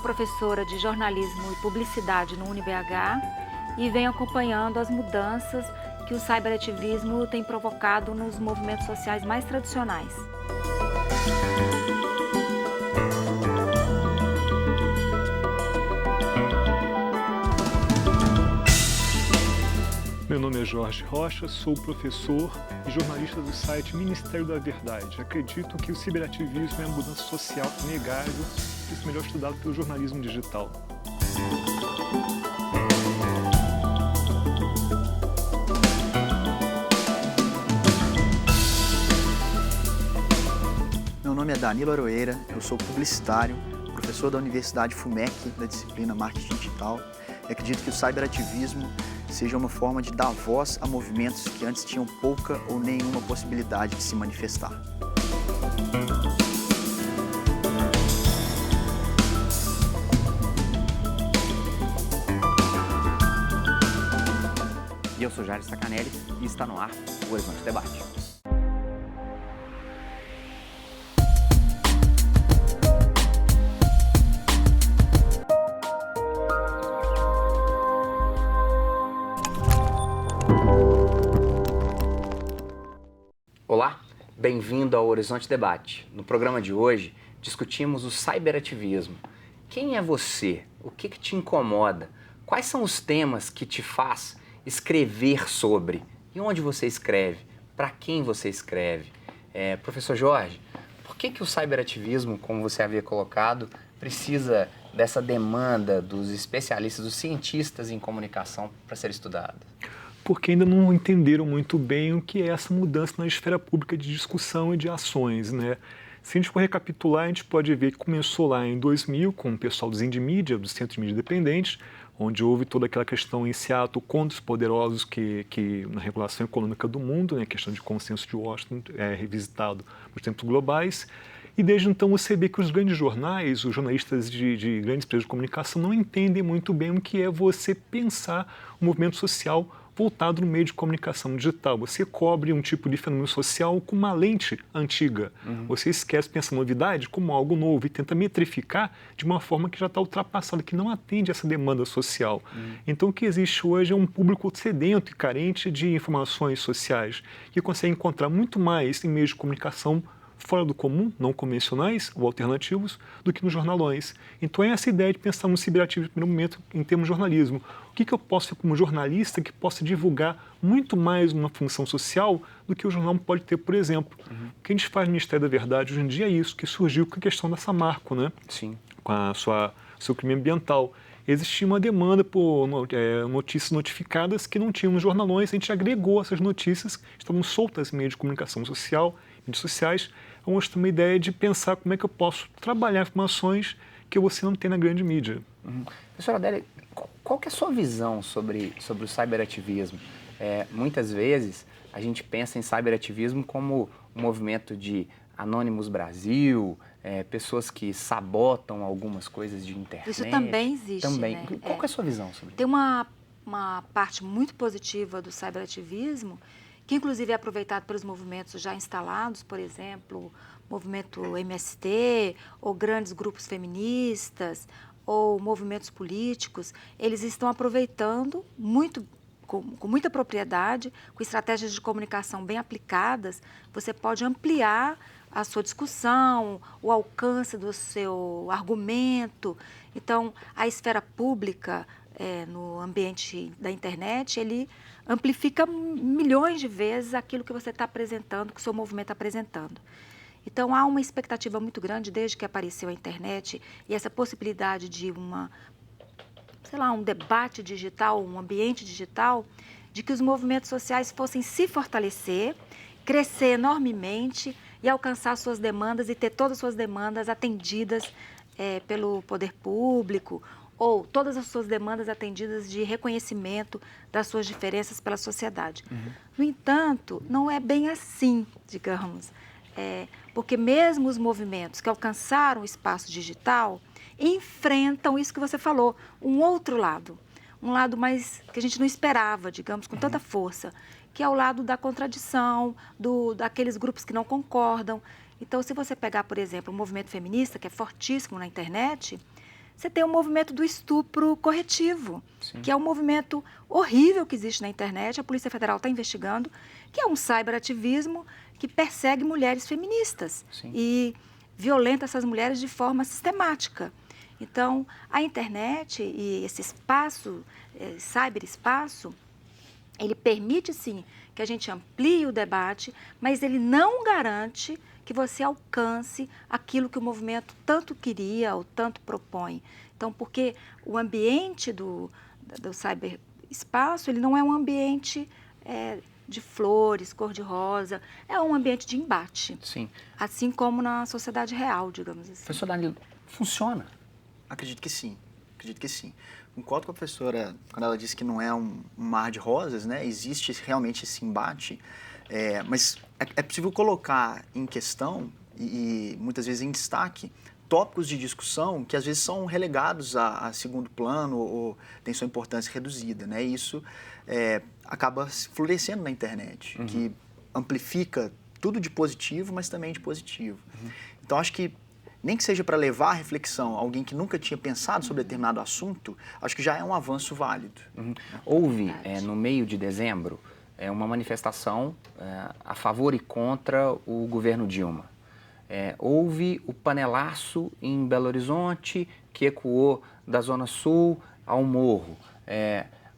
professora de jornalismo e publicidade no UniBH e venho acompanhando as mudanças que o cyberativismo tem provocado nos movimentos sociais mais tradicionais. Meu nome é Jorge Rocha, sou professor e jornalista do site Ministério da Verdade. Acredito que o ciberativismo é uma mudança social inegável e isso é melhor estudado pelo jornalismo digital. Meu nome é Danilo Aroeira, eu sou publicitário, professor da Universidade FUMEC, da disciplina Marketing Digital, e acredito que o cyberativismo seja uma forma de dar voz a movimentos que antes tinham pouca ou nenhuma possibilidade de se manifestar. E eu sou Jair Sacanelli e está no ar o Horizonte Debate. Olá, bem-vindo ao Horizonte Debate. No programa de hoje, discutimos o cyberativismo. Quem é você? O que te incomoda? Quais são os temas que te faz escrever sobre? E onde você escreve? Para quem você escreve? Professor Jorge, por que o cyberativismo, como você havia colocado, precisa dessa demanda dos especialistas, dos cientistas em comunicação para ser estudado? Porque ainda não entenderam muito bem o que é essa mudança na esfera pública de discussão e de ações, né? Se a gente for recapitular, a gente pode ver que começou lá em 2000 com o pessoal do Zendimídia, do Centro de Mídia Independente, onde houve toda aquela questão em Seattle contra os poderosos que na regulação econômica do mundo, né, a questão de consenso de Washington revisitado nos tempos globais. E desde então você vê que os grandes jornais, os jornalistas de grandes empresas de comunicação não entendem muito bem o que é você pensar o movimento social voltado no meio de comunicação digital. Você cobre um tipo de fenômeno social com uma lente antiga. Você esquece, pensa novidade como algo novo e tenta metrificar de uma forma que já está ultrapassada, que não atende essa demanda social. Então o que existe hoje é um público sedento e carente de informações sociais, que consegue encontrar muito mais em meios de comunicação fora do comum, não convencionais ou alternativos, do que nos jornalões. Então é essa ideia de pensar no ciberativismo no primeiro momento em termos de jornalismo. O que eu posso ser como jornalista que possa divulgar muito mais uma função social do que o jornal pode ter, por exemplo. O que a gente faz no Ministério da Verdade hoje em dia é isso, que surgiu com a questão da Samarco, né? Sim. Com a seu crime ambiental. Existia uma demanda por notícias notificadas que não tinham nos jornalões. A gente agregou essas notícias, estavam soltas em meio de comunicação social, mídias sociais. Vamos ter uma ideia de pensar como é que eu posso trabalhar informações que você não tem na grande mídia. Professora Adélia, qual que é a sua visão sobre o cyberativismo? Muitas vezes a gente pensa em cyberativismo como um movimento de Anonymous Brasil, pessoas que sabotam algumas coisas de internet. Isso também existe, também. né? Qual que é a sua visão sobre isso? Tem uma parte muito positiva do cyberativismo, que inclusive é aproveitado pelos movimentos já instalados, por exemplo, movimento MST, ou grandes grupos feministas, ou movimentos políticos. Eles estão aproveitando com muita propriedade, com estratégias de comunicação bem aplicadas. Você pode ampliar a sua discussão, o alcance do seu argumento. Então, a esfera pública, no ambiente da internet, ele amplifica milhões de vezes aquilo que você está apresentando, que o seu movimento está apresentando. Então, há uma expectativa muito grande desde que apareceu a internet e essa possibilidade de um debate digital, um ambiente digital, de que os movimentos sociais fossem se fortalecer, crescer enormemente e alcançar suas demandas e ter todas as suas demandas atendidas pelo poder público, ou todas as suas demandas atendidas de reconhecimento das suas diferenças pela sociedade. No entanto, não é bem assim, digamos, porque mesmo os movimentos que alcançaram o espaço digital enfrentam isso que você falou, um outro lado, um lado mais que a gente não esperava, digamos, com tanta força, que é o lado da contradição, daqueles grupos que não concordam. Então, se você pegar, por exemplo, o movimento feminista, que é fortíssimo na internet, você tem o movimento do estupro corretivo, Sim. que é um movimento horrível que existe na internet, a Polícia Federal está investigando, que é um cyberativismo que persegue mulheres feministas Sim. e violenta essas mulheres de forma sistemática. Então, a internet e esse espaço, cyberespaço, ele permite, sim, que a gente amplie o debate, mas ele não garante que você alcance aquilo que o movimento tanto queria ou tanto propõe. Então, porque o ambiente do cyberespaço, ele não é um ambiente de flores, cor-de-rosa, é um ambiente de embate. Sim. Assim como na sociedade real, digamos assim. Professor Danilo, funciona? Acredito que sim, acredito que sim. Concordo com a professora quando ela disse que não é um mar de rosas, né? Existe realmente esse embate, mas é possível colocar em questão e muitas vezes em destaque tópicos de discussão que às vezes são relegados a segundo plano ou têm sua importância reduzida, né? E isso acaba florescendo na internet, que amplifica tudo de positivo, mas também de positivo. Então, acho que nem que seja para levar à reflexão alguém que nunca tinha pensado sobre determinado assunto, acho que já é um avanço válido. Houve, no meio de dezembro, uma manifestação a favor e contra o governo Dilma. Houve o panelaço em Belo Horizonte, que ecoou da Zona Sul ao Morro.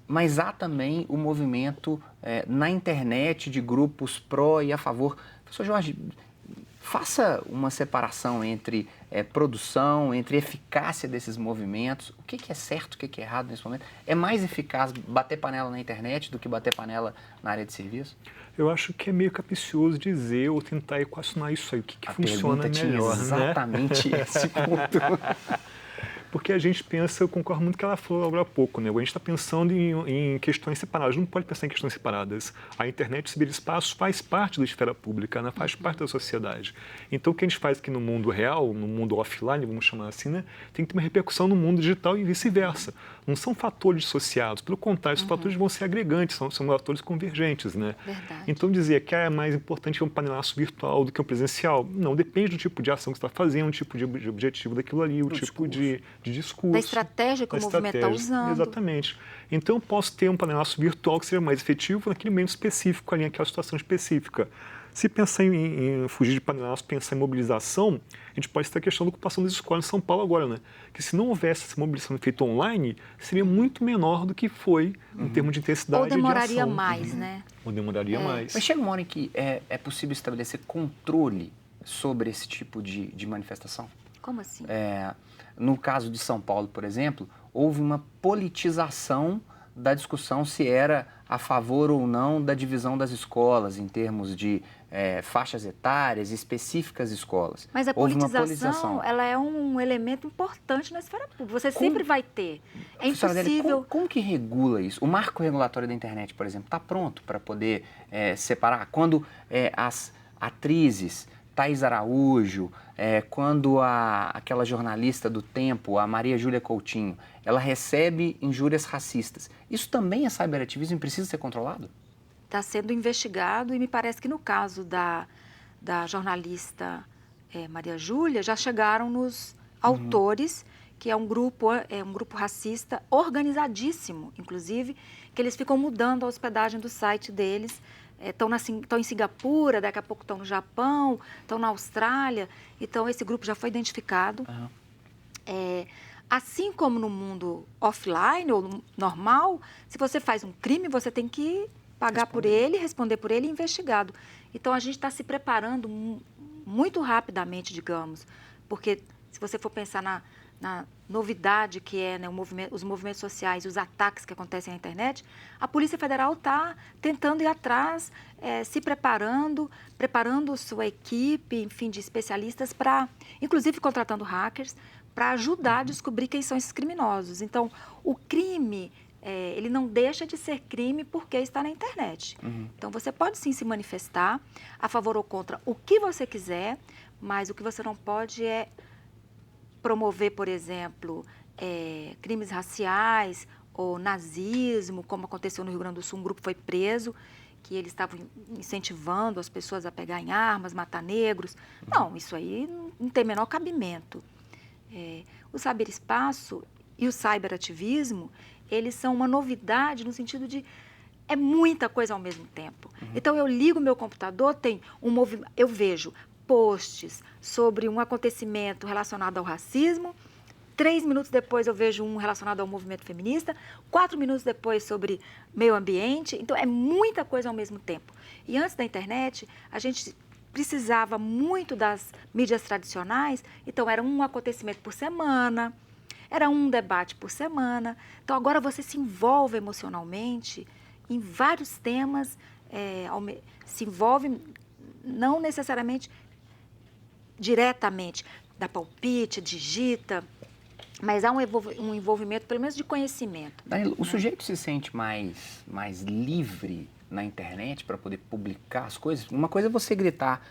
Mas há também o movimento na internet de grupos pró e a favor. Professor Jorge, faça uma separação entre produção, entre eficácia desses movimentos. O que é certo, o que é errado nesse momento? É mais eficaz bater panela na internet do que bater panela na área de serviço? Eu acho que é meio capcioso dizer ou tentar equacionar isso aí. O que funciona melhor, exatamente né? Esse ponto. Porque a gente pensa, eu concordo muito com o que ela falou agora há pouco, né? A gente está pensando em questões separadas, não pode pensar em questões separadas. A internet e o ciberespaço faz parte da esfera pública, né? Faz parte da sociedade. Então, o que a gente faz aqui no mundo real, no mundo offline, vamos chamar assim, né? Tem que ter uma repercussão no mundo digital e vice-versa. Não são fatores dissociados, pelo contrário, esses fatores vão ser agregantes, são fatores convergentes, né? Verdade. Então, dizer que é mais importante um panelaço virtual do que um presencial, não, depende do tipo de ação que você está fazendo, o tipo de objetivo daquilo ali, o tipo de discurso. Da estratégia que o movimento está usando. Exatamente. Então, eu posso ter um panelaço virtual que seja mais efetivo naquele momento específico, ali, naquela situação específica. Se pensar em fugir de panelaço, pensar em mobilização, a gente pode ter a questão da ocupação das escolas em São Paulo agora, né? Que se não houvesse essa mobilização feita online, seria muito menor do que foi em termos de intensidade Ou demoraria de ação. mais, né? Ou demoraria mais. Mas chega uma hora em que é possível estabelecer controle sobre esse tipo de manifestação? Como assim? No caso de São Paulo, por exemplo, houve uma politização da discussão se era a favor ou não da divisão das escolas em termos de faixas etárias, específicas escolas. Mas a politização, ela é um elemento importante na esfera pública. Você sempre vai ter. É impossível... Como que regula isso? O marco regulatório da internet, por exemplo, está pronto para poder separar? Quando as atrizes, Thaís Araújo, quando aquela jornalista do Tempo, a Maria Júlia Coutinho, ela recebe injúrias racistas. Isso também é cyberativismo e precisa ser controlado? Está sendo investigado e me parece que no caso da jornalista Maria Júlia, já chegaram nos autores, que é um grupo racista organizadíssimo, inclusive, que eles ficam mudando a hospedagem do site deles. Estão em Singapura, daqui a pouco estão no Japão, estão na Austrália. Então, esse grupo já foi identificado. Assim como no mundo offline ou normal, se você faz um crime, você tem que pagar por ele, responder por ele e investigado. Então, a gente está se preparando muito rapidamente, digamos, porque se você for pensar na novidade que é, né, os movimentos sociais e os ataques que acontecem na internet, a Polícia Federal está tentando ir atrás, se preparando sua equipe, enfim, de especialistas para, inclusive contratando hackers, para ajudar a descobrir quem são esses criminosos. Então, o crime, ele não deixa de ser crime porque está na internet. Então, você pode sim se manifestar a favor ou contra o que você quiser, mas o que você não pode é promover, por exemplo, crimes raciais ou nazismo, como aconteceu no Rio Grande do Sul, um grupo foi preso, que eles estavam incentivando as pessoas a pegarem armas, matar negros. Não, isso aí não tem menor cabimento. O ciberespaço e o cyberativismo, eles são uma novidade no sentido de é muita coisa ao mesmo tempo. Então, eu ligo meu computador, tem um movimento, eu vejo posts sobre um acontecimento relacionado ao racismo, 3 minutos depois eu vejo um relacionado ao movimento feminista, 4 minutos depois sobre meio ambiente. Então, é muita coisa ao mesmo tempo. E antes da internet, a gente precisava muito das mídias tradicionais, então era um acontecimento por semana, era um debate por semana. Então, agora você se envolve emocionalmente em vários temas, se envolve não necessariamente diretamente, dá palpite, digita, mas há um envolvimento, pelo menos de conhecimento. Danilo, o sujeito se sente mais livre na internet para poder publicar as coisas? Uma coisa é você gritar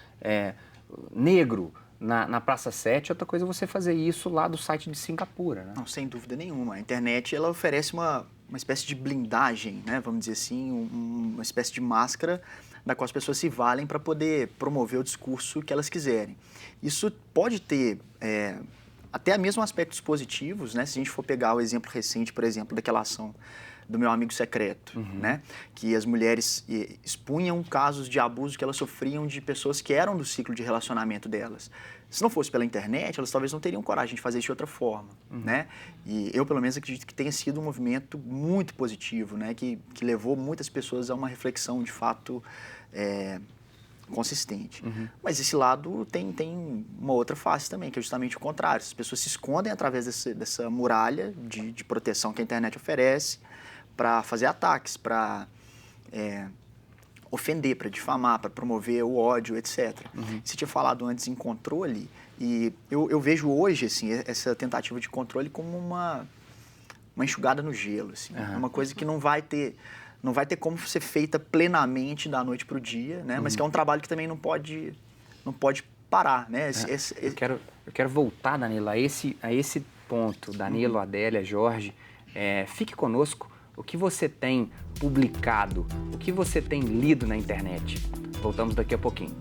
negro na Praça 7, outra coisa é você fazer isso lá do site de Singapura, né? Não, sem dúvida nenhuma. A internet, ela oferece uma espécie de blindagem, né? Vamos dizer assim, uma espécie de máscara da qual as pessoas se valem para poder promover o discurso que elas quiserem. Isso pode ter até mesmo aspectos positivos, né? Se a gente for pegar o exemplo recente, por exemplo, daquela ação do Meu Amigo Secreto, né? Que as mulheres expunham casos de abuso que elas sofriam de pessoas que eram do ciclo de relacionamento delas. Se não fosse pela internet, elas talvez não teriam coragem de fazer isso de outra forma, né? E eu, pelo menos, acredito que tenha sido um movimento muito positivo, né? Que levou muitas pessoas a uma reflexão, de fato, consistente. Mas esse lado tem uma outra face também, que é justamente o contrário. As pessoas se escondem através dessa muralha de proteção que a internet oferece para fazer ataques, para ofender, para difamar, para promover o ódio, etc. Você tinha falado antes em controle, e eu vejo hoje assim, essa tentativa de controle como uma enxugada no gelo. Assim, uma coisa que não vai ter como ser feita plenamente da noite para o dia, né? Mas que é um trabalho que também não pode parar, né? Eu quero voltar, Danilo, a esse ponto. Danilo, Adélia, Jorge, fique conosco. O que você tem publicado, o que você tem lido na internet? Voltamos daqui a pouquinho.